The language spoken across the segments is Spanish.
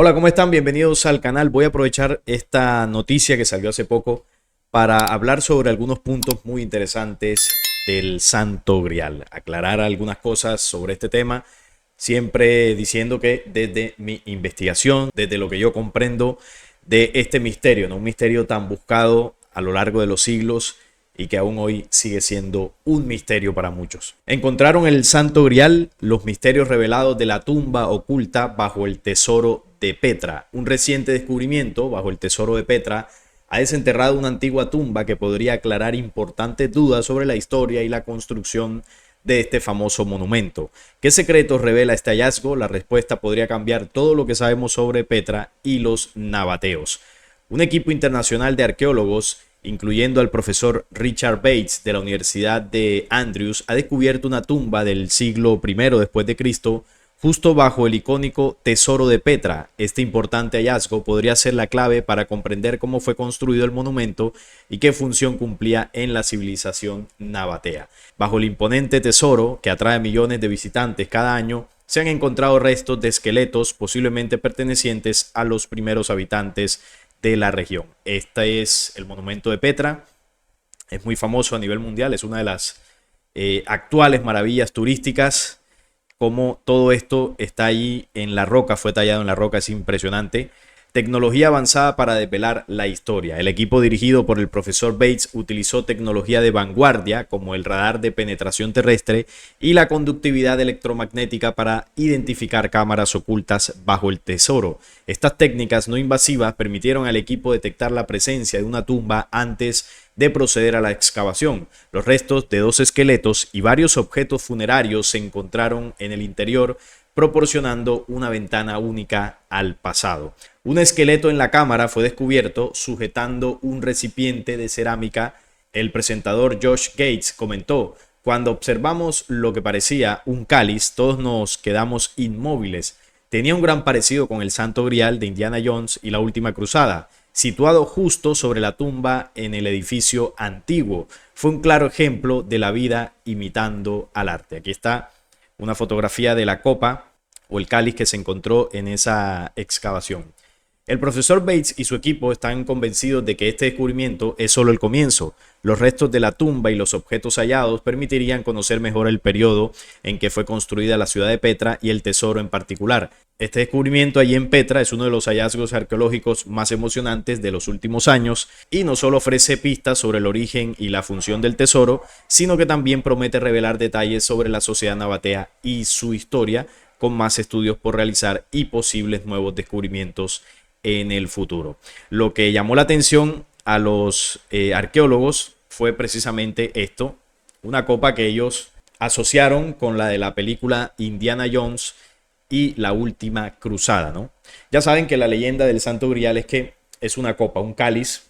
Hola, ¿cómo están? Bienvenidos al canal. Voy a aprovechar esta noticia que salió hace poco para hablar sobre algunos puntos muy interesantes del Santo Grial. Aclarar algunas cosas sobre este tema, siempre diciendo que desde mi investigación, desde lo que yo comprendo de este misterio, ¿no? Un misterio tan buscado a lo largo de los siglos y que aún hoy sigue siendo un misterio para muchos. Encontraron el Santo Grial, los misterios revelados de la tumba oculta bajo el tesoro de Petra. Un reciente descubrimiento bajo el tesoro de Petra ha desenterrado una antigua tumba que podría aclarar importantes dudas sobre la historia y la construcción de este famoso monumento. ¿Qué secretos revela este hallazgo? La respuesta podría cambiar todo lo que sabemos sobre Petra y los nabateos. Un equipo internacional de arqueólogos, incluyendo al profesor Richard Bates de la Universidad de Andrews, ha descubierto una tumba del siglo I después de Cristo justo bajo el icónico tesoro de Petra. Este importante hallazgo podría ser la clave para comprender cómo fue construido el monumento y qué función cumplía en la civilización nabatea. Bajo el imponente tesoro, que atrae millones de visitantes cada año, se han encontrado restos de esqueletos posiblemente pertenecientes a los primeros habitantes de la región. Este es el monumento de Petra, es muy famoso a nivel mundial, es una de las actuales maravillas turísticas. Como todo esto está ahí en la roca, fue tallado en la roca, es impresionante. Tecnología avanzada para desvelar la historia. El equipo dirigido por el profesor Bates utilizó tecnología de vanguardia como el radar de penetración terrestre y la conductividad electromagnética para identificar cámaras ocultas bajo el tesoro. Estas técnicas no invasivas permitieron al equipo detectar la presencia de una tumba antes de proceder a la excavación. Los restos de dos esqueletos y varios objetos funerarios se encontraron en el interior, proporcionando una ventana única al pasado. Un esqueleto en la cámara fue descubierto sujetando un recipiente de cerámica. El presentador Josh Gates comentó: cuando observamos lo que parecía un cáliz, todos nos quedamos inmóviles. Tenía un gran parecido con el Santo Grial de Indiana Jones y la Última Cruzada, situado justo sobre la tumba en el edificio antiguo. Fue un claro ejemplo de la vida imitando al arte. Aquí está una fotografía de la copa o el cáliz que se encontró en esa excavación. El profesor Bates y su equipo están convencidos de que este descubrimiento es solo el comienzo. Los restos de la tumba y los objetos hallados permitirían conocer mejor el periodo en que fue construida la ciudad de Petra y el tesoro en particular. Este descubrimiento allí en Petra es uno de los hallazgos arqueológicos más emocionantes de los últimos años y no solo ofrece pistas sobre el origen y la función del tesoro, sino que también promete revelar detalles sobre la sociedad nabatea y su historia, con más estudios por realizar y posibles nuevos descubrimientos en el futuro. Lo que llamó la atención a los arqueólogos fue precisamente esto, una copa que ellos asociaron con la de la película Indiana Jones y la Última Cruzada, ¿no? Ya saben que la leyenda del Santo Grial es que es una copa, un cáliz,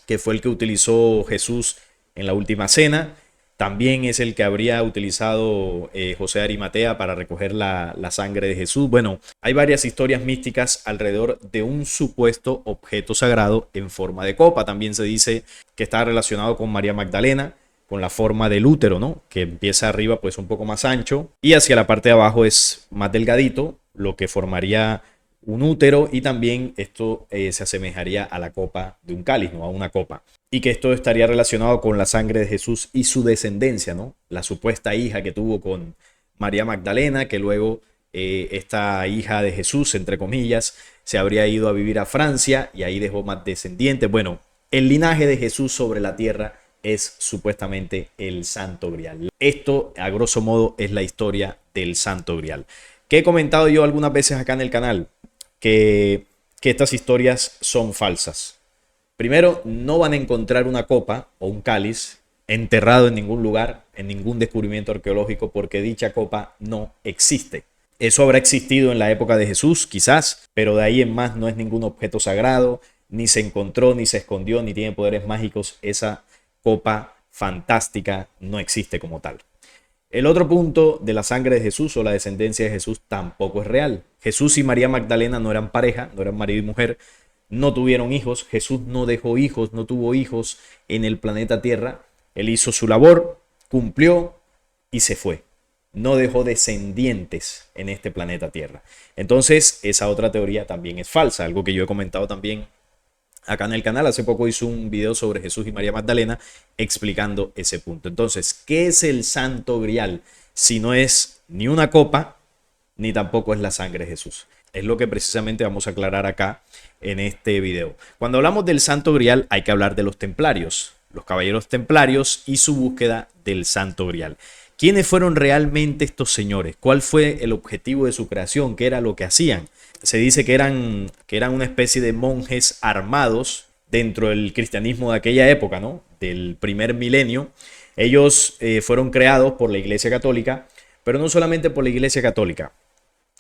que fue el que utilizó Jesús en la última cena. También es el que habría utilizado José de Arimatea para recoger la sangre de Jesús. Bueno, hay varias historias místicas alrededor de un supuesto objeto sagrado en forma de copa. También se dice que está relacionado con María Magdalena, con la forma del útero, ¿no? Que empieza arriba pues un poco más ancho y hacia la parte de abajo es más delgadito, lo que formaría un útero, y también esto se asemejaría a la copa de un cáliz, ¿no? A una copa. Y que esto estaría relacionado con la sangre de Jesús y su descendencia, ¿no? La supuesta hija que tuvo con María Magdalena, que luego esta hija de Jesús, entre comillas, se habría ido a vivir a Francia y ahí dejó más descendientes. Bueno, el linaje de Jesús sobre la tierra es supuestamente el Santo Grial. Esto, a grosso modo, es la historia del Santo Grial. Que he comentado yo algunas veces acá en el canal, que estas historias son falsas. Primero, no van a encontrar una copa o un cáliz enterrado en ningún lugar, en ningún descubrimiento arqueológico, porque dicha copa no existe. Eso habrá existido en la época de Jesús, quizás, pero de ahí en más no es ningún objeto sagrado, ni se encontró, ni se escondió, ni tiene poderes mágicos. Esa copa fantástica no existe como tal. El otro punto de la sangre de Jesús o la descendencia de Jesús tampoco es real. Jesús y María Magdalena no eran pareja, no eran marido y mujer, no tuvieron hijos. Jesús no dejó hijos, no tuvo hijos en el planeta Tierra. Él hizo su labor, cumplió y se fue. no dejó descendientes en este planeta Tierra. Entonces, esa otra teoría también es falsa, algo que yo he comentado también acá en el canal. Hace poco hice un video sobre Jesús y María Magdalena explicando ese punto. Entonces, ¿qué es el Santo Grial? Si no es ni una copa, ni tampoco es la sangre de Jesús. Es lo que precisamente vamos a aclarar acá en este video. Cuando hablamos del Santo Grial, hay que hablar de los templarios, los caballeros templarios y su búsqueda del Santo Grial. ¿Quiénes fueron realmente estos señores? ¿Cuál fue el objetivo de su creación? ¿Qué era lo que hacían? Se dice que eran una especie de monjes armados dentro del cristianismo de aquella época, ¿no? Del primer milenio. Ellos fueron creados por la Iglesia Católica, pero no solamente por la Iglesia Católica.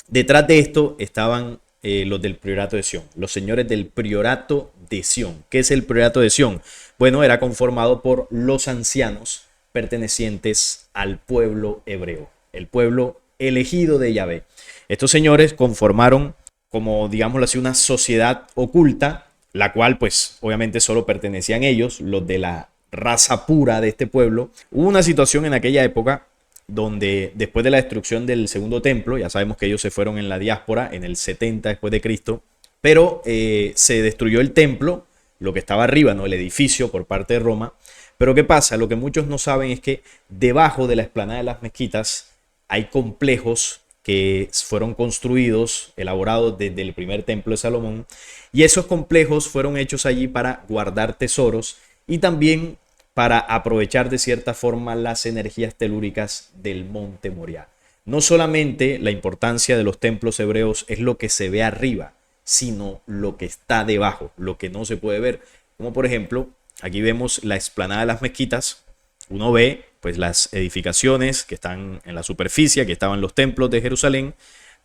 Detrás de esto estaban los del Priorato de Sion, los señores del Priorato de Sion. ¿Qué es el Priorato de Sion? Bueno, era conformado por los ancianos pertenecientes al pueblo hebreo, el pueblo elegido de Yahvé. Estos señores conformaron, como digámoslo así, una sociedad oculta, la cual pues obviamente solo pertenecían ellos, los de la raza pura de este pueblo. Hubo una situación en aquella época donde después de la destrucción del segundo templo, ya sabemos que ellos se fueron en la diáspora en el 70 después de Cristo, pero se destruyó el templo, lo que estaba arriba, ¿no? El edificio por parte de Roma. Pero ¿qué pasa? Lo que muchos no saben es que debajo de la explanada de las mezquitas hay complejos que fueron construidos, elaborados desde el primer templo de Salomón, y esos complejos fueron hechos allí para guardar tesoros y también para aprovechar de cierta forma las energías telúricas del monte Moriah. No solamente la importancia de los templos hebreos es lo que se ve arriba, sino lo que está debajo, lo que no se puede ver. Como por ejemplo, aquí vemos la explanada de las mezquitas. Uno ve pues las edificaciones que están en la superficie, que estaban los templos de Jerusalén,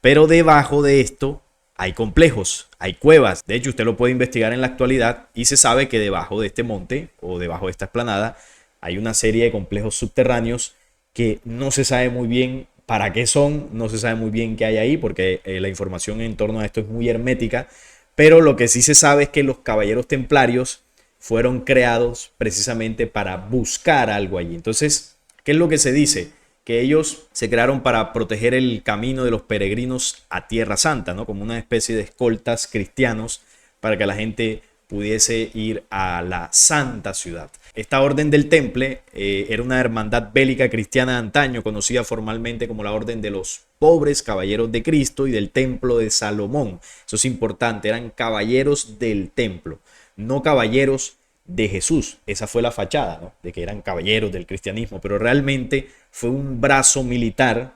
pero debajo de esto hay complejos, hay cuevas. De hecho, usted lo puede investigar en la actualidad y se sabe que debajo de este monte o debajo de esta explanada hay una serie de complejos subterráneos que no se sabe muy bien para qué son, no se sabe muy bien qué hay ahí, porque la información en torno a esto es muy hermética, pero lo que sí se sabe es que los caballeros templarios fueron creados precisamente para buscar algo allí. Entonces, ¿qué es lo que se dice? Que ellos se crearon para proteger el camino de los peregrinos a Tierra Santa, ¿no? Como una especie de escoltas cristianos para que la gente pudiese ir a la Santa Ciudad. Esta orden del Temple era una hermandad bélica cristiana de antaño, conocida formalmente como la Orden de los Pobres Caballeros de Cristo y del Templo de Salomón. Eso es importante, eran caballeros del templo, no caballeros de Jesús. Esa fue la fachada, ¿no? De que eran caballeros del cristianismo, pero realmente fue un brazo militar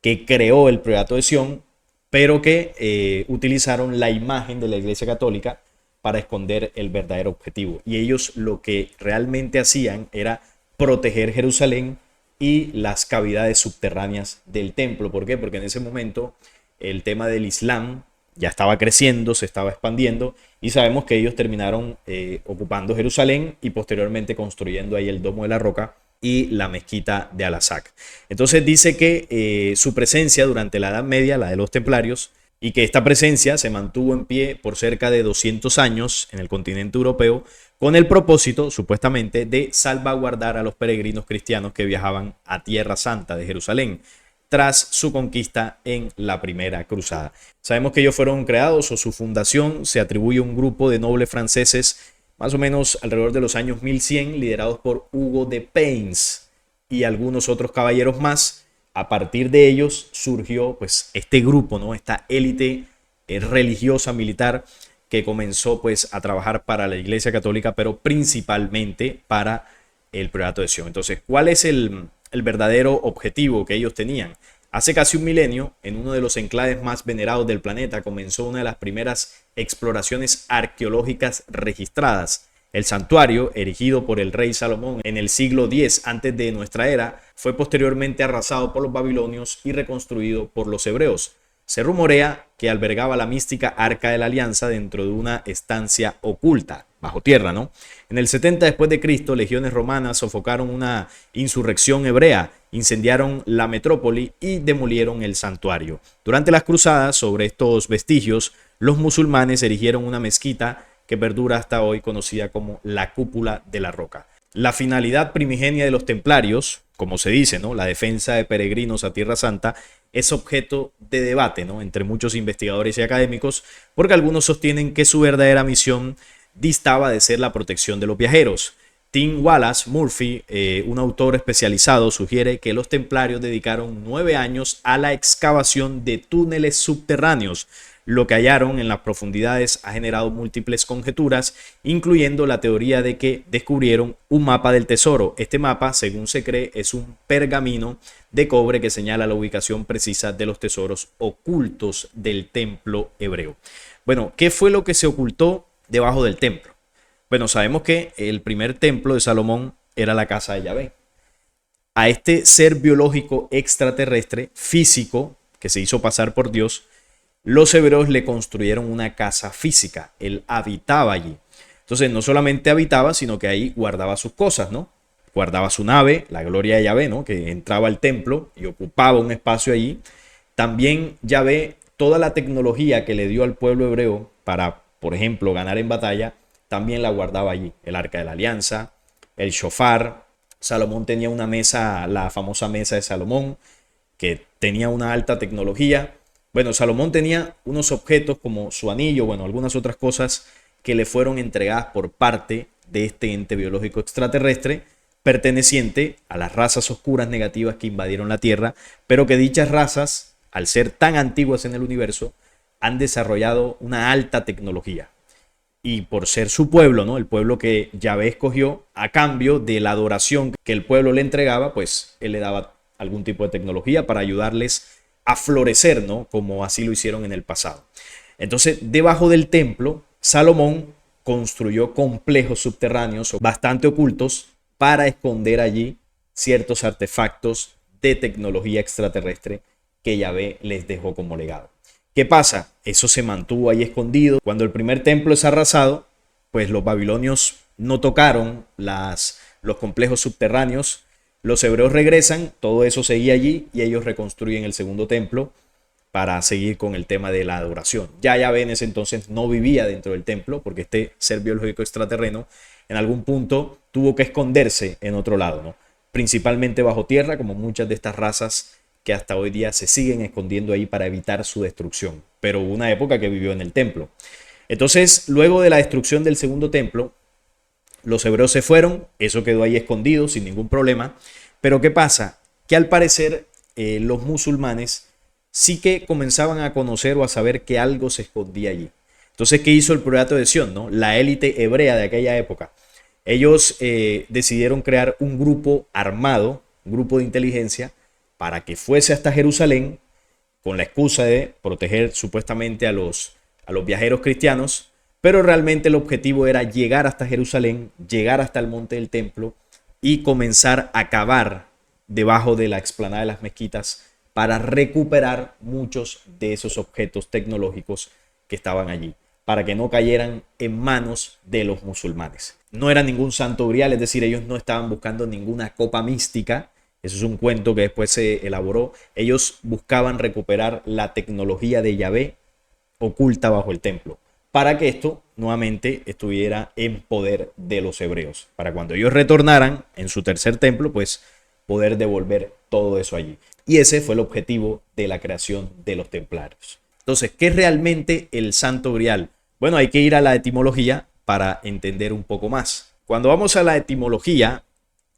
que creó el Priorato de Sion, pero que utilizaron la imagen de la Iglesia Católica para esconder el verdadero objetivo. Y ellos lo que realmente hacían era proteger Jerusalén y las cavidades subterráneas del templo. ¿Por qué? Porque en ese momento el tema del Islam ya estaba creciendo, se estaba expandiendo, y sabemos que ellos terminaron ocupando Jerusalén y posteriormente construyendo ahí el Domo de la Roca y la mezquita de Al-Aqsa. Entonces dice que su presencia durante la Edad Media, la de los templarios, y que esta presencia se mantuvo en pie por cerca de 200 años en el continente europeo, con el propósito, supuestamente, de salvaguardar a los peregrinos cristianos que viajaban a Tierra Santa de Jerusalén tras su conquista en la Primera Cruzada. Sabemos que ellos fueron creados, o su fundación se atribuye a un grupo de nobles franceses más o menos alrededor de los años 1100, liderados por Hugo de Payns y algunos otros caballeros más. A partir de ellos surgió pues este grupo, ¿no? Esta élite religiosa militar que comenzó pues a trabajar para la Iglesia Católica, pero principalmente para el Priorato de Sion. Entonces, ¿cuál es el verdadero objetivo que ellos tenían? Hace casi un milenio, en uno de los enclaves más venerados del planeta, comenzó una de las primeras exploraciones arqueológicas registradas. El santuario, erigido por el rey Salomón en el siglo X antes de nuestra era, fue posteriormente arrasado por los babilonios y reconstruido por los hebreos. Se rumorea que albergaba la mística Arca de la Alianza dentro de una estancia oculta, bajo tierra, ¿no? En el 70 después de Cristo, legiones romanas sofocaron una insurrección hebrea, incendiaron la metrópoli y demolieron el santuario. Durante las cruzadas, sobre estos vestigios, los musulmanes erigieron una mezquita que perdura hasta hoy, conocida como la Cúpula de la Roca. La finalidad primigenia de los templarios, como se dice, ¿no? La defensa de peregrinos a Tierra Santa, es objeto de debate, ¿no? Entre muchos investigadores y académicos, porque algunos sostienen que su verdadera misión distaba de ser la protección de los viajeros. Tim Wallace Murphy, un autor especializado, sugiere que los templarios dedicaron 9 años a la excavación de túneles subterráneos. Lo que hallaron en las profundidades ha generado múltiples conjeturas, incluyendo la teoría de que descubrieron un mapa del tesoro. Este mapa, según se cree, es un pergamino de cobre que señala la ubicación precisa de los tesoros ocultos del templo hebreo. Bueno, ¿qué fue lo que se ocultó debajo del templo? Bueno, sabemos que el primer templo de Salomón era la casa de Yahvé. A este ser biológico extraterrestre, físico, que se hizo pasar por Dios, los hebreos le construyeron una casa física. Él habitaba allí. Entonces, no solamente habitaba, sino que ahí guardaba sus cosas, ¿no? Guardaba su nave, la gloria de Yahvé, ¿no? Que entraba al templo y ocupaba un espacio allí. También Yahvé, toda la tecnología que le dio al pueblo hebreo para, por ejemplo, ganar en batalla, también la guardaba allí. El arca de la alianza, el shofar. Salomón tenía una mesa, la famosa mesa de Salomón, que tenía una alta tecnología. Bueno, Salomón tenía unos objetos como su anillo, bueno, algunas otras cosas que le fueron entregadas por parte de este ente biológico extraterrestre perteneciente a las razas oscuras negativas que invadieron la Tierra, pero que dichas razas, al ser tan antiguas en el universo, han desarrollado una alta tecnología. Y por ser su pueblo, ¿no? El pueblo que Yahvé escogió, a cambio de la adoración que el pueblo le entregaba, pues él le daba algún tipo de tecnología para ayudarles a florecer, ¿no? Como así lo hicieron en el pasado. Entonces, debajo del templo, Salomón construyó complejos subterráneos bastante ocultos para esconder allí ciertos artefactos de tecnología extraterrestre que Yahvé les dejó como legado. ¿Qué pasa? Eso se mantuvo ahí escondido. Cuando el primer templo es arrasado, pues los babilonios no tocaron los complejos subterráneos. Los hebreos regresan, todo eso seguía allí y ellos reconstruyen el segundo templo para seguir con el tema de la adoración. Ya Yahvé en ese entonces no vivía dentro del templo porque este ser biológico extraterreno en algún punto tuvo que esconderse en otro lado, ¿no? Principalmente bajo tierra, como muchas de estas razas que hasta hoy día se siguen escondiendo ahí para evitar su destrucción. Pero hubo una época que vivió en el templo. Entonces, luego de la destrucción del segundo templo, los hebreos se fueron, eso quedó ahí escondido sin ningún problema. Pero ¿qué pasa? Que al parecer los musulmanes sí que comenzaban a conocer o a saber que algo se escondía allí. Entonces, ¿qué hizo el Priorato de Sion, ¿no? La élite hebrea de aquella época. Ellos decidieron crear un grupo armado, un grupo de inteligencia, para que fuese hasta Jerusalén con la excusa de proteger supuestamente a los viajeros cristianos, pero realmente el objetivo era llegar hasta Jerusalén, llegar hasta el monte del templo y comenzar a cavar debajo de la explanada de las mezquitas para recuperar muchos de esos objetos tecnológicos que estaban allí, para que no cayeran en manos de los musulmanes. No era ningún santo grial, es decir, ellos no estaban buscando ninguna copa mística. Eso es un cuento que después se elaboró. Ellos buscaban recuperar la tecnología de Yahvé oculta bajo el templo, para que esto nuevamente estuviera en poder de los hebreos. Para cuando ellos retornaran en su tercer templo, pues poder devolver todo eso allí. Y ese fue el objetivo de la creación de los templarios. Entonces, ¿qué es realmente el Santo Grial? Bueno, hay que ir a la etimología para entender un poco más. Cuando vamos a la etimología,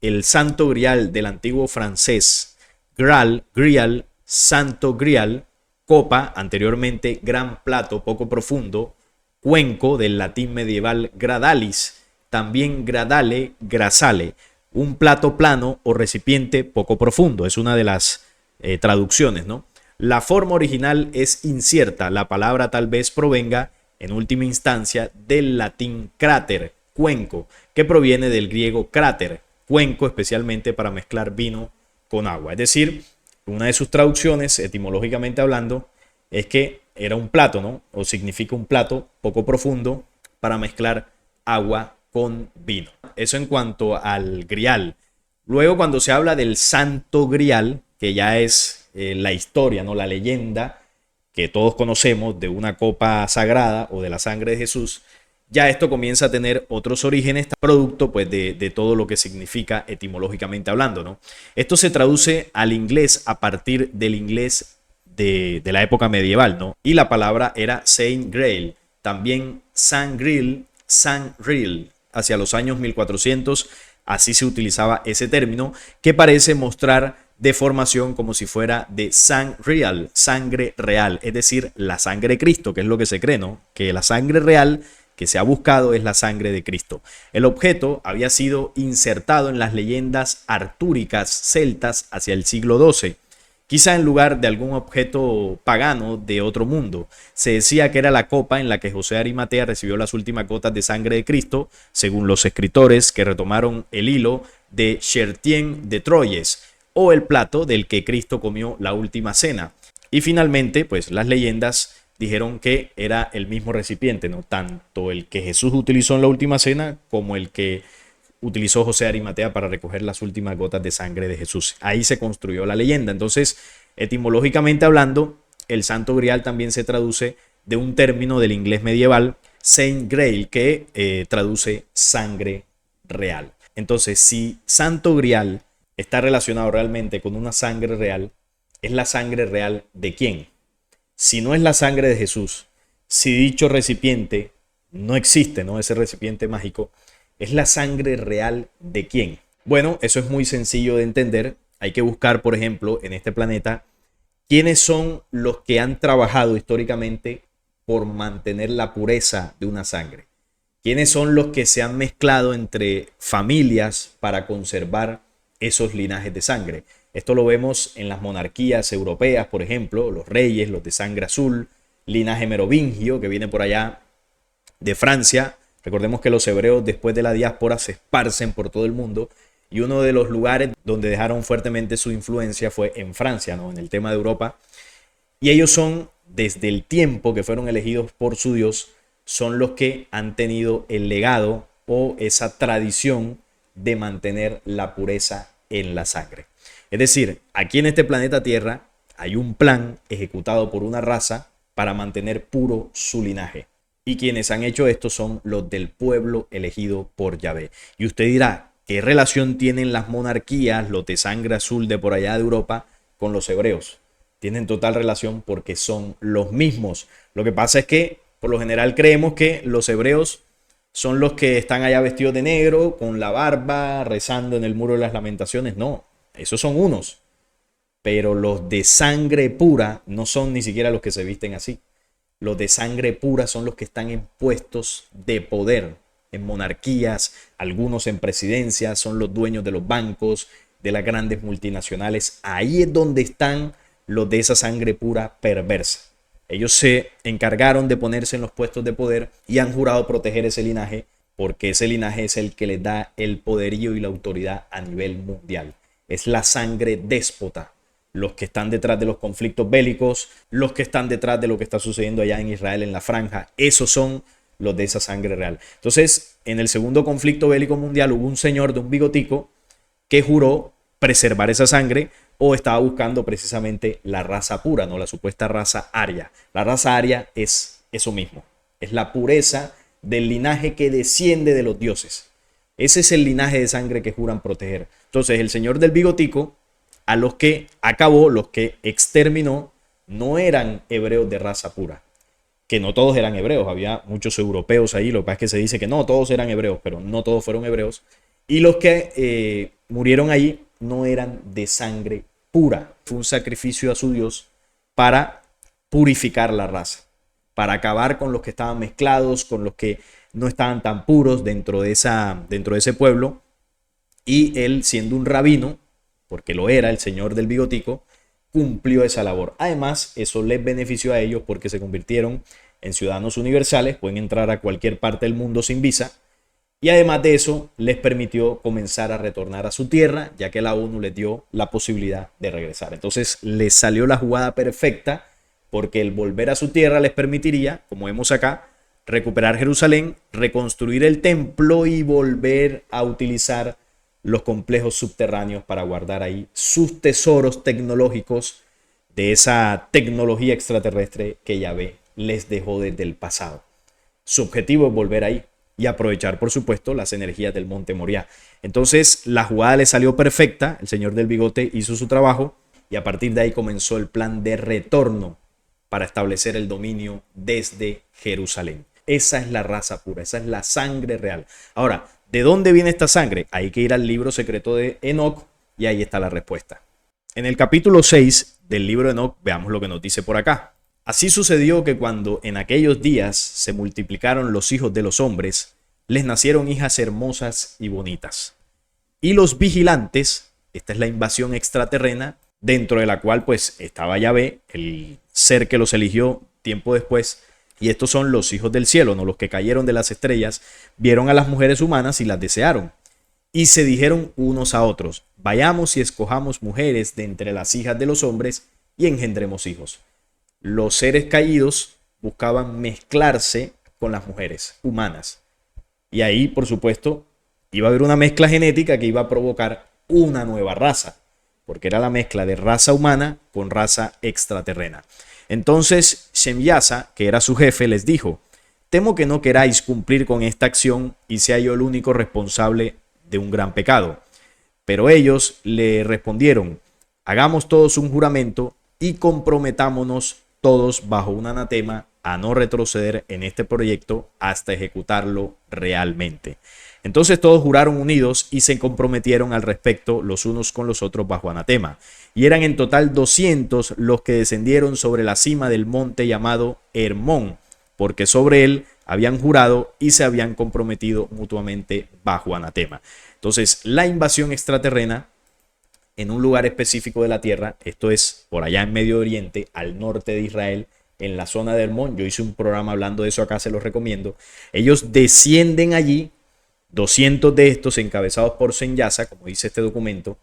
el Santo Grial del antiguo francés, Graal, Grial, Santo Grial, copa, anteriormente gran plato poco profundo, cuenco del latín medieval gradalis, también gradale, grasale, un plato plano o recipiente poco profundo, es una de las traducciones, ¿no? La forma original es incierta, la palabra tal vez provenga en última instancia del latín cráter, cuenco, que proviene del griego cráter, cuenco especialmente para mezclar vino con agua. Es decir, una de sus traducciones, etimológicamente hablando, es que era un plato, ¿no? O significa un plato poco profundo para mezclar agua con vino. Eso en cuanto al grial. Luego, cuando se habla del Santo Grial, que ya es la historia, ¿no? La leyenda que todos conocemos de una copa sagrada o de la sangre de Jesús, ya esto comienza a tener otros orígenes, producto pues de todo lo que significa etimológicamente hablando, ¿no? Esto se traduce al inglés a partir del inglés de la época medieval, ¿no? Y la palabra era Saint Grail, también Sangril, Sangril, hacia los años 1400, así se utilizaba ese término, que parece mostrar deformación como si fuera de sangreal, sangre real, es decir, la sangre de Cristo, que es lo que se cree, ¿no? Que la sangre real que se ha buscado es la sangre de Cristo. El objeto había sido insertado en las leyendas artúricas celtas hacia el siglo XII, quizá en lugar de algún objeto pagano de otro mundo. Se decía que era la copa en la que José de Arimatea recibió las últimas gotas de sangre de Cristo, según los escritores que retomaron el hilo de Chertien de Troyes, o el plato del que Cristo comió la última cena. Y finalmente, pues las leyendas dijeron que era el mismo recipiente, ¿no? Tanto el que Jesús utilizó en la última cena como el que utilizó José de Arimatea para recoger las últimas gotas de sangre de Jesús. Ahí se construyó la leyenda. Entonces, etimológicamente hablando, el Santo Grial también se traduce de un término del inglés medieval, Saint Grail, que traduce sangre real. Entonces, si Santo Grial está relacionado realmente con una sangre real, ¿es la sangre real de quién? Si no es la sangre de Jesús, si dicho recipiente no existe, ¿no? Ese recipiente mágico, ¿es la sangre real de quién? Bueno, eso es muy sencillo de entender. Hay que buscar, por ejemplo, en este planeta, quiénes son los que han trabajado históricamente por mantener la pureza de una sangre. ¿Quiénes son los que se han mezclado entre familias para conservar esos linajes de sangre? Esto lo vemos en las monarquías europeas, por ejemplo, los reyes, los de sangre azul, linaje merovingio, que viene por allá de Francia. Recordemos que los hebreos después de la diáspora se esparcen por todo el mundo y uno de los lugares donde dejaron fuertemente su influencia fue en Francia, ¿no? En el tema de Europa. Y ellos son, desde el tiempo que fueron elegidos por su Dios, son los que han tenido el legado o esa tradición de mantener la pureza en la sangre. Es decir, aquí en este planeta Tierra hay un plan ejecutado por una raza para mantener puro su linaje. Y quienes han hecho esto son los del pueblo elegido por Yahvé. Y usted dirá, ¿qué relación tienen las monarquías, los de sangre azul de por allá de Europa, con los hebreos? Tienen total relación porque son los mismos. Lo que pasa es que por lo general creemos que los hebreos son los que están allá vestidos de negro, con la barba, rezando en el muro de las lamentaciones. No, esos son unos. Pero los de sangre pura no son ni siquiera los que se visten así. Los de sangre pura son los que están en puestos de poder, en monarquías, algunos en presidencias, son los dueños de los bancos, de las grandes multinacionales. Ahí es donde están los de esa sangre pura perversa. Ellos se encargaron de ponerse en los puestos de poder y han jurado proteger ese linaje porque ese linaje es el que les da el poderío y la autoridad a nivel mundial. Es la sangre déspota. Los que están detrás de los conflictos bélicos, los que están detrás de lo que está sucediendo allá en Israel en la franja, esos son los de esa sangre real. Entonces, en el segundo conflicto bélico mundial hubo un señor de un bigotico que juró preservar esa sangre o estaba buscando precisamente la raza pura, no la supuesta raza aria. La raza aria es eso mismo, es la pureza del linaje que desciende de los dioses. Ese es el linaje de sangre que juran proteger. Entonces, el señor del bigotico, a los que acabó, los que exterminó, no eran hebreos de raza pura. Que no todos eran hebreos, había muchos europeos ahí, lo que pasa es que se dice que no, todos eran hebreos, pero no todos fueron hebreos. Y los que murieron allí no eran de sangre pura. Fue un sacrificio a su Dios para purificar la raza, para acabar con los que estaban mezclados, con los que no estaban tan puros dentro de ese pueblo. Y él, siendo un rabino, porque lo era, el señor del bigotico, cumplió esa labor. Además, eso les benefició a ellos porque se convirtieron en ciudadanos universales, pueden entrar a cualquier parte del mundo sin visa, y además de eso, les permitió comenzar a retornar a su tierra, ya que la ONU les dio la posibilidad de regresar. Entonces, les salió la jugada perfecta, porque el volver a su tierra les permitiría, como vemos acá, recuperar Jerusalén, reconstruir el templo y volver a utilizar los complejos subterráneos para guardar ahí sus tesoros tecnológicos de esa tecnología extraterrestre que Yahvé les dejó desde el pasado. Su objetivo es volver ahí y aprovechar, por supuesto, las energías del monte Moriah. Entonces la jugada le salió perfecta, el señor del bigote hizo su trabajo y a partir de ahí comenzó el plan de retorno para establecer el dominio desde Jerusalén. Esa es la raza pura, esa es la sangre real. Ahora, ¿de dónde viene esta sangre? Hay que ir al libro secreto de Enoc y ahí está la respuesta. En el capítulo 6 del libro de Enoc, veamos lo que nos dice por acá. Así sucedió que cuando en aquellos días se multiplicaron los hijos de los hombres, les nacieron hijas hermosas y bonitas. Y los vigilantes, esta es la invasión extraterrena, dentro de la cual pues estaba Yahvé, el ser que los eligió tiempo después, y estos son los hijos del cielo, no los que cayeron de las estrellas, vieron a las mujeres humanas y las desearon. Y se dijeron unos a otros, vayamos y escojamos mujeres de entre las hijas de los hombres y engendremos hijos. Los seres caídos buscaban mezclarse con las mujeres humanas. Y ahí, por supuesto, iba a haber una mezcla genética que iba a provocar una nueva raza, porque era la mezcla de raza humana con raza extraterrena. Entonces, Shemyasa, que era su jefe, les dijo, temo que no queráis cumplir con esta acción y sea yo el único responsable de un gran pecado. Pero ellos le respondieron, hagamos todos un juramento y comprometámonos todos bajo un anatema a no retroceder en este proyecto hasta ejecutarlo realmente. Entonces todos juraron unidos y se comprometieron al respecto los unos con los otros bajo anatema. Y eran en total 200 los que descendieron sobre la cima del monte llamado Hermón, porque sobre él habían jurado y se habían comprometido mutuamente bajo anatema. Entonces la invasión extraterrena en un lugar específico de la tierra, esto es por allá en Medio Oriente, al norte de Israel, en la zona de Hermón, yo hice un programa hablando de eso acá, se los recomiendo. Ellos descienden allí, 200 de estos encabezados por Shemyasa, como dice este documento,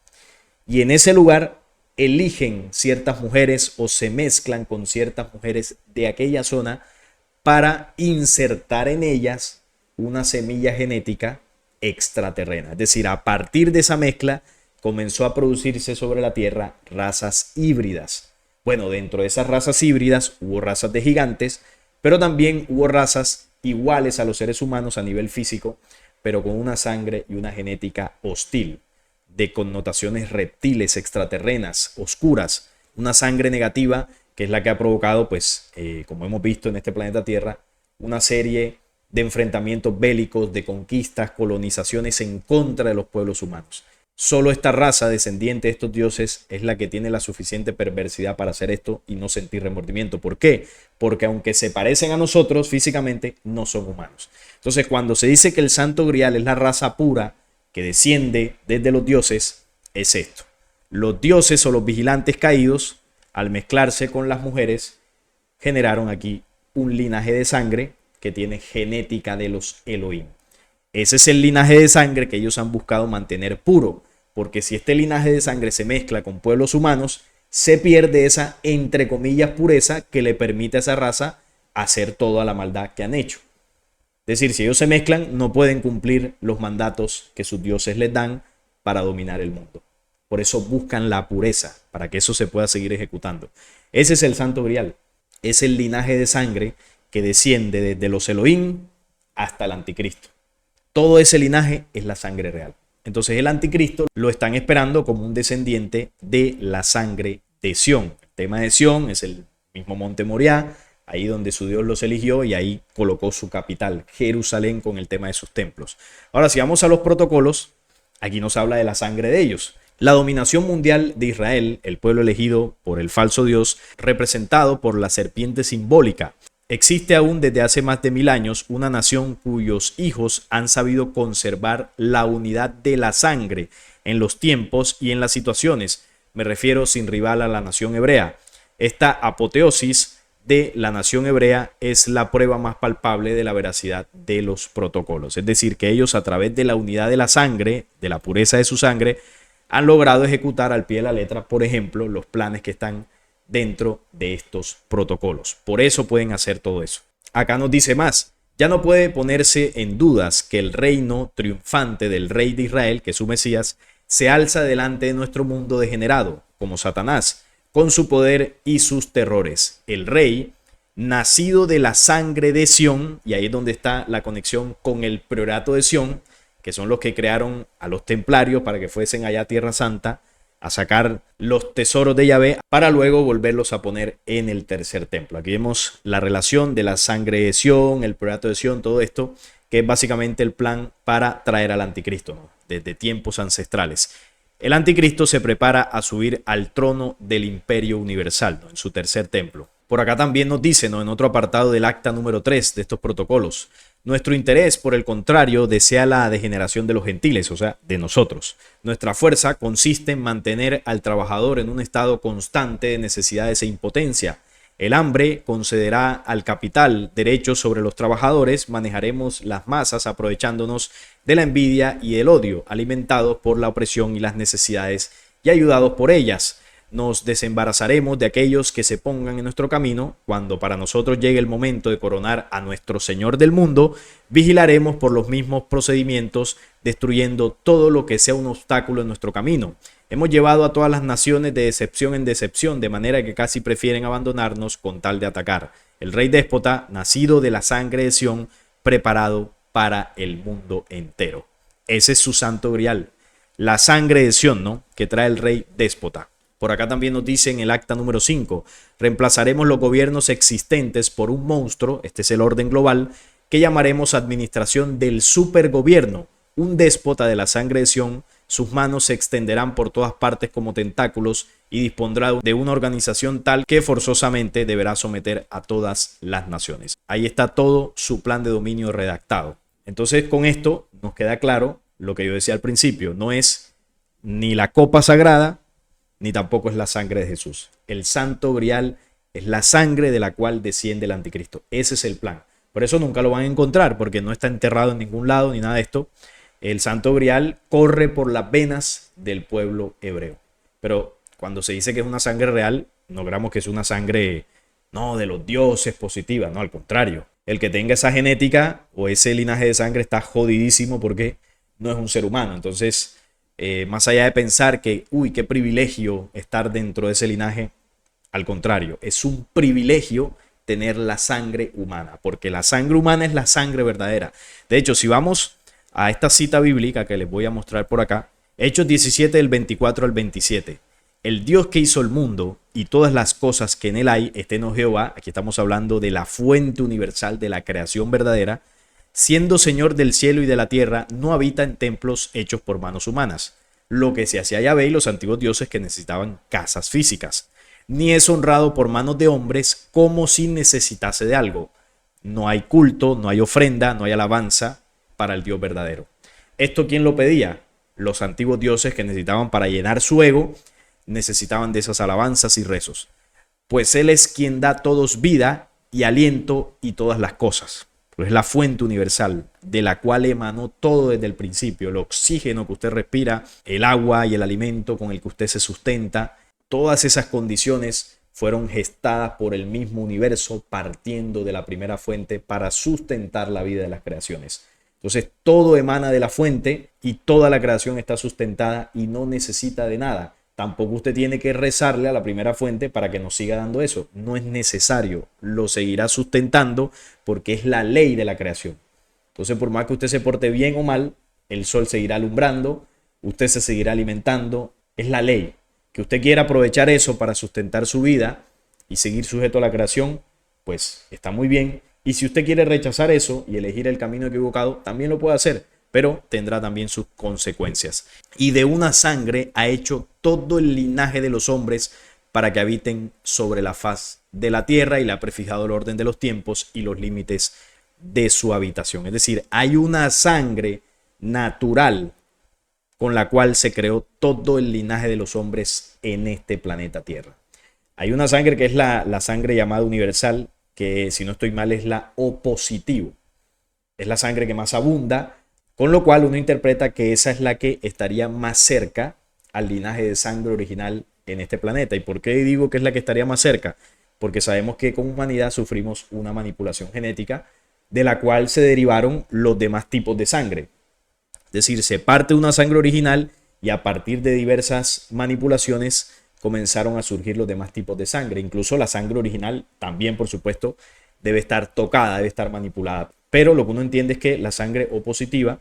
y en ese lugar eligen ciertas mujeres o se mezclan con ciertas mujeres de aquella zona para insertar en ellas una semilla genética extraterrena. Es decir, a partir de esa mezcla comenzó a producirse sobre la tierra razas híbridas. Bueno, dentro de esas razas híbridas hubo razas de gigantes, pero también hubo razas iguales a los seres humanos a nivel físico, pero con una sangre y una genética hostil, de connotaciones reptiles, extraterrenas, oscuras, una sangre negativa que es la que ha provocado, pues, como hemos visto en este planeta Tierra, una serie de enfrentamientos bélicos, de conquistas, colonizaciones en contra de los pueblos humanos. Solo esta raza descendiente de estos dioses es la que tiene la suficiente perversidad para hacer esto y no sentir remordimiento. ¿Por qué? Porque aunque se parecen a nosotros físicamente, no son humanos. Entonces, cuando se dice que el Santo Grial es la raza pura que desciende desde los dioses, es esto. Los dioses o los vigilantes caídos, al mezclarse con las mujeres, generaron aquí un linaje de sangre que tiene genética de los Elohim. Ese es el linaje de sangre que ellos han buscado mantener puro, porque si este linaje de sangre se mezcla con pueblos humanos, se pierde esa, entre comillas, pureza que le permite a esa raza hacer toda la maldad que han hecho. Es decir, si ellos se mezclan, no pueden cumplir los mandatos que sus dioses les dan para dominar el mundo. Por eso buscan la pureza, para que eso se pueda seguir ejecutando. Ese es el Santo Grial. Es el linaje de sangre que desciende desde los Elohim hasta el Anticristo. Todo ese linaje es la sangre real. Entonces el Anticristo lo están esperando como un descendiente de la sangre de Sión. El tema de Sión es el mismo monte Moriah, ahí donde su Dios los eligió y ahí colocó su capital, Jerusalén, con el tema de sus templos. Ahora, si vamos a los protocolos, aquí nos habla de la sangre de ellos. La dominación mundial de Israel, el pueblo elegido por el falso Dios, representado por la serpiente simbólica. Existe aún desde hace más de 1000 años una nación cuyos hijos han sabido conservar la unidad de la sangre en los tiempos y en las situaciones. Me refiero sin rival a la nación hebrea. Esta apoteosis de la nación hebrea es la prueba más palpable de la veracidad de los protocolos. Es decir, que ellos a través de la unidad de la sangre, de la pureza de su sangre, han logrado ejecutar al pie de la letra, por ejemplo, los planes que están dentro de estos protocolos. Por eso pueden hacer todo eso. Acá nos dice más. Ya no puede ponerse en dudas que el reino triunfante del rey de Israel, que es su Mesías, se alza delante de nuestro mundo degenerado, como Satanás, con su poder y sus terrores. El rey nacido de la sangre de Sión, y ahí es donde está la conexión con el priorato de Sión, que son los que crearon a los templarios para que fuesen allá a Tierra Santa a sacar los tesoros de Yahvé para luego volverlos a poner en el tercer templo. Aquí vemos la relación de la sangre de Sión, el priorato de Sión, todo esto, que es básicamente el plan para traer al anticristo, ¿no? Desde tiempos ancestrales. El anticristo se prepara a subir al trono del imperio universal, ¿no? En su tercer templo. Por acá también nos dice, ¿no? En otro apartado del acta número 3 de estos protocolos: nuestro interés, por el contrario, desea la degeneración de los gentiles, o sea, de nosotros. Nuestra fuerza consiste en mantener al trabajador en un estado constante de necesidades e impotencia. El hambre concederá al capital derechos sobre los trabajadores, manejaremos las masas aprovechándonos de la envidia y el odio, alimentados por la opresión y las necesidades y ayudados por ellas. Nos desembarazaremos de aquellos que se pongan en nuestro camino. Cuando para nosotros llegue el momento de coronar a nuestro Señor del mundo, vigilaremos por los mismos procedimientos, destruyendo todo lo que sea un obstáculo en nuestro camino. Hemos llevado a todas las naciones de decepción en decepción, de manera que casi prefieren abandonarnos con tal de atacar. El rey déspota, nacido de la sangre de Sión, preparado para el mundo entero. Ese es su santo grial, la sangre de Sión, ¿no? Que trae el rey déspota. Por acá también nos dice en el acta número 5, reemplazaremos los gobiernos existentes por un monstruo, este es el orden global, que llamaremos administración del supergobierno, un déspota de la sangre de Sión. Sus manos se extenderán por todas partes como tentáculos y dispondrá de una organización tal que forzosamente deberá someter a todas las naciones. Ahí está todo su plan de dominio redactado. Entonces, con esto nos queda claro lo que yo decía al principio: no es ni la copa sagrada, ni tampoco es la sangre de Jesús. El santo grial es la sangre de la cual desciende el anticristo. Ese es el plan. Por eso nunca lo van a encontrar, porque no está enterrado en ningún lado ni nada de esto. El santo grial corre por las venas del pueblo hebreo. Pero cuando se dice que es una sangre real, no creamos que es una sangre, no, de los dioses positiva, no, al contrario. El que tenga esa genética o ese linaje de sangre está jodidísimo porque no es un ser humano. Entonces, más allá de pensar que, uy, qué privilegio estar dentro de ese linaje, al contrario, es un privilegio tener la sangre humana, porque la sangre humana es la sangre verdadera. De hecho, si vamos a esta cita bíblica que les voy a mostrar por acá, Hechos 17 del 24 al 27, el Dios que hizo el mundo y todas las cosas que en él hay, eterno Jehová, aquí estamos hablando de la fuente universal de la creación verdadera, siendo Señor del cielo y de la tierra, no habita en templos hechos por manos humanas, lo que se hacía Yahvé y los antiguos dioses que necesitaban casas físicas, ni es honrado por manos de hombres como si necesitase de algo. No hay culto, no hay ofrenda, no hay alabanza para el Dios verdadero. ¿Esto quién lo pedía? Los antiguos dioses que necesitaban para llenar su ego, necesitaban de esas alabanzas y rezos. Pues Él es quien da a todos vida y aliento y todas las cosas. Pues es la fuente universal de la cual emanó todo desde el principio. El oxígeno que usted respira, el agua y el alimento con el que usted se sustenta. Todas esas condiciones fueron gestadas por el mismo universo, partiendo de la primera fuente para sustentar la vida de las creaciones. Entonces todo emana de la fuente y toda la creación está sustentada y no necesita de nada. Tampoco usted tiene que rezarle a la primera fuente para que nos siga dando eso. No es necesario. Lo seguirá sustentando porque es la ley de la creación. Entonces, por más que usted se porte bien o mal, el sol seguirá alumbrando, usted se seguirá alimentando. Es la ley. Que usted quiera aprovechar eso para sustentar su vida y seguir sujeto a la creación, pues está muy bien. Y si usted quiere rechazar eso y elegir el camino equivocado, también lo puede hacer, pero tendrá también sus consecuencias. Y de una sangre ha hecho todo el linaje de los hombres para que habiten sobre la faz de la tierra, y le ha prefijado el orden de los tiempos y los límites de su habitación. Es decir, hay una sangre natural con la cual se creó todo el linaje de los hombres en este planeta Tierra. Hay una sangre que es la sangre llamada universal, que si no estoy mal es la O positivo. Es la sangre que más abunda, con lo cual uno interpreta que esa es la que estaría más cerca al linaje de sangre original en este planeta. ¿Y por qué digo que es la que estaría más cerca? Porque sabemos que como humanidad sufrimos una manipulación genética de la cual se derivaron los demás tipos de sangre. Es decir, se parte una sangre original y a partir de diversas manipulaciones comenzaron a surgir los demás tipos de sangre. Incluso la sangre original también, por supuesto, debe estar tocada, debe estar manipulada. Pero lo que uno entiende es que la sangre O positiva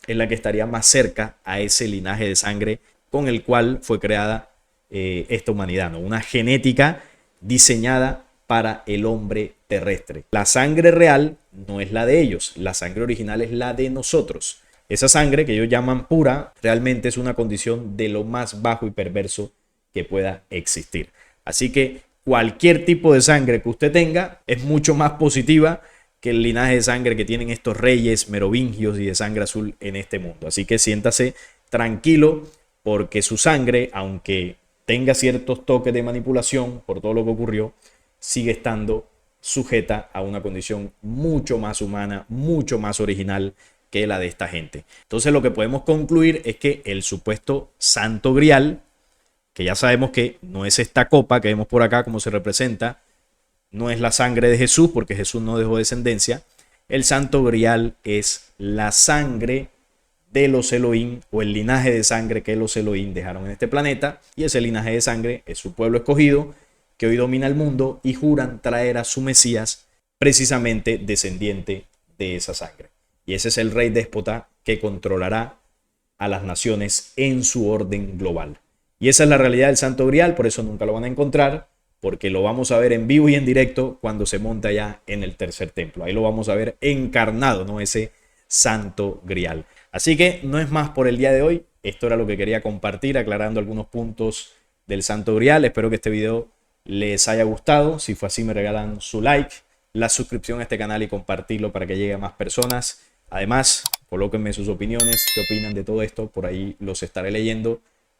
es la que estaría más cerca a ese linaje de sangre con el cual fue creada esta humanidad, ¿no? Una genética diseñada para el hombre terrestre. La sangre real no es la de ellos, la sangre original es la de nosotros. Esa sangre que ellos llaman pura realmente es una condición de lo más bajo y perverso que pueda existir. Así que cualquier tipo de sangre que usted tenga es mucho más positiva que el linaje de sangre que tienen estos reyes merovingios y de sangre azul en este mundo. Así que siéntase tranquilo porque su sangre, aunque tenga ciertos toques de manipulación por todo lo que ocurrió, sigue estando sujeta a una condición mucho más humana, mucho más original que la de esta gente. Entonces lo que podemos concluir es que el supuesto Santo Grial, que ya sabemos que no es esta copa que vemos por acá como se representa, no es la sangre de Jesús porque Jesús no dejó descendencia. El Santo Grial es la sangre de los Elohim o el linaje de sangre que los Elohim dejaron en este planeta, y ese linaje de sangre es su pueblo escogido que hoy domina el mundo y juran traer a su Mesías precisamente descendiente de esa sangre. Y ese es el rey déspota que controlará a las naciones en su orden global. Y esa es la realidad del Santo Grial, por eso nunca lo van a encontrar, porque lo vamos a ver en vivo y en directo cuando se monta ya en el tercer templo. Ahí lo vamos a ver encarnado, ¿no? Ese Santo Grial. Así que no es más por el día de hoy. Esto era lo que quería compartir, aclarando algunos puntos del Santo Grial. Espero que este video les haya gustado. Si fue así, me regalan su like, la suscripción a este canal y compartirlo para que llegue a más personas. Además, colóquenme sus opiniones, qué opinan de todo esto. Por ahí los estaré leyendo.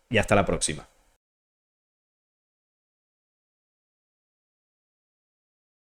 Y hasta la próxima.